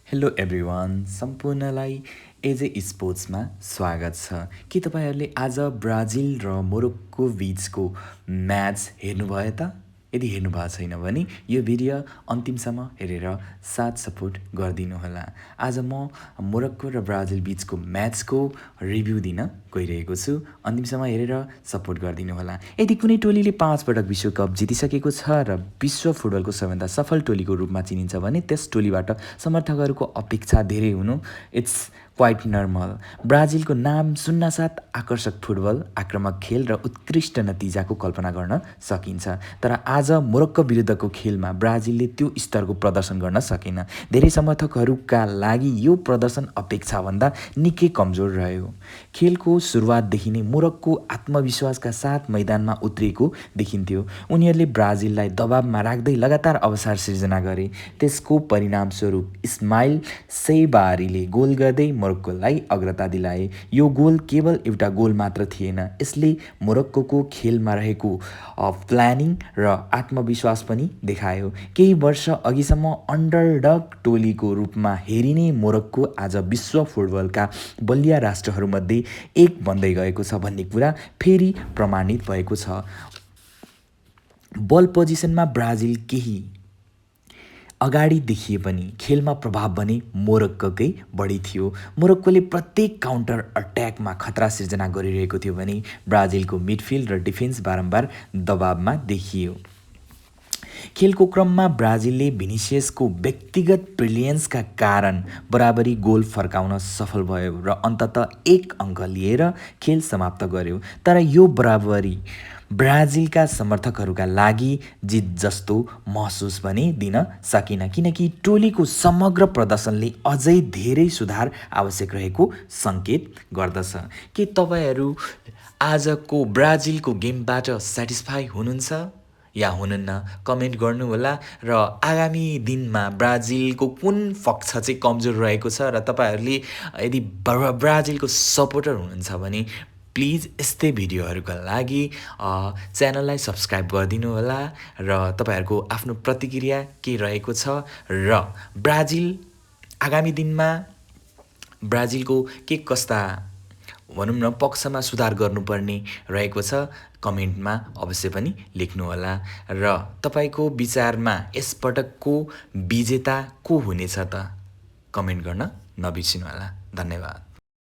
Hello everyone, सम्पूर्णलाई एजे स्पोर्ट्समा स्वागत छ। के तपाईँहरूले आज ब्राजिल र मोरोक्को बिचको म्याच हेर्नुभयो त? यदि हेर्नुभएको छैन भने यो भिडियो अन्तिमसम्म हेरेर साथ सपोर्ट गरिदिनुहोला। आज म मोरोक्को र ब्राजिल बिचको म्याचको रिभ्यू दिन गइरहेको छु। अन्तिमसम्म हेरेर सपोर्ट गरिदिनुहोला। यदि कुनै टोलीले 5 पटक विश्वकप जितिसकेको छ र विश्व फुटबलको सबैभन्दा सफल टोलीको रूपमा चिनिन्छ भने त्यस टोलीबाट समर्थकहरूको अपेक्षा धेरै हुनु इट्स क्वाइट नर्मल। ब्राजिलको नाम सुन्नासाथ आकर्षक फुटबल, आक्रामक खेल र उत्कृष्ट नतिजाको कल्पना गर्न सकिन्छ। तर आज मोरोक्को विरुद्धको खेलमा ब्राजिलले त्यो स्तरको प्रदर्शन गर्न सकेन। धेरै समर्थकहरूका लागि यो प्रदर्शन अपेक्षाभन्दा निकै कमजोर रह्यो। खेलको सुरुवातदेखि नै मोरोक्को आत्मविश्वासका साथ मैदानमा उत्रिएको देखिन्थ्यो। उनीहरूले ब्राजिललाई दबावमा राख्दै लगातार अवसर सिर्जना गरे। त्यसको परिणामस्वरूप इस्माइल सेबारीले गोल गर्दै मोरोक्कोलाई अग्रता दिलाए। यो गोल केवल एउटा गोल मात्र थिएन, यसले मोरोक्कोको खेलमा रहेको प्लानिङ र आत्मविश्वास पनि देखायो। केही वर्ष अघिसम्म अन्डरडग टोलीको रूपमा हेरिने मोरोक्को आज विश्व फुटबलका बलिया राष्ट्रहरूमध्ये एक बन्दै गएको छ भन्ने कुरा फेरि प्रमाणित भएको छ। बल पोजिसनमा ब्राजिल केही अगाडि देखिए पनि खेलमा प्रभाव भने मोरोक्कोकै बढी थियो। मोरोक्कोले प्रत्येक काउन्टर अट्याकमा खतरा सिर्जना गरिरहेको थियो भने ब्राजिलको मिडफिल्ड र डिफेन्स बारम्बार दबावमा देखियो। खेलको क्रममा ब्राजिलले भिनिसियसको व्यक्तिगत ब्रिलियन्सका कारण बराबरी गोल फर्काउन सफल भयो र अन्ततः 1 अङ्क लिएर खेल समाप्त गर्यो। तर यो बराबरी ब्राजिलका समर्थकहरूका लागि जित जस्तो महसुस भने दिन सकिन, किनकि टोलीको समग्र प्रदर्शनले अझै धेरै सुधार आवश्यक रहेको सङ्केत गर्दछ। के तपाईँहरू आजको ब्राजिलको गेमबाट सेटिस्फाई हुनुहुन्छ या हुनुहुन्न? कमेन्ट गर्नुहोला र आगामी दिनमा ब्राजिलको कुन पक्ष चाहिँ कमजोर रहेको छ र तपाईँहरूले यदि ब्राजिलको सपोर्टर हुनुहुन्छ भने प्लिज यस्तै भिडियोहरूका लागि च्यानललाई सब्सक्राइब गरिदिनु होला र तपाईँहरूको आफ्नो प्रतिक्रिया के रहेको छ र ब्राजिल आगामी दिनमा ब्राजिलको के कस्ता भनौँ न पक्षमा सुधार गर्नुपर्ने रहेको छ कमेन्टमा अवश्य पनि लेख्नुहोला र तपाईँको विचारमा यसपटकको विजेता को हुनेछ त कमेन्ट गर्न नबिर्सिनुहोला। धन्यवाद।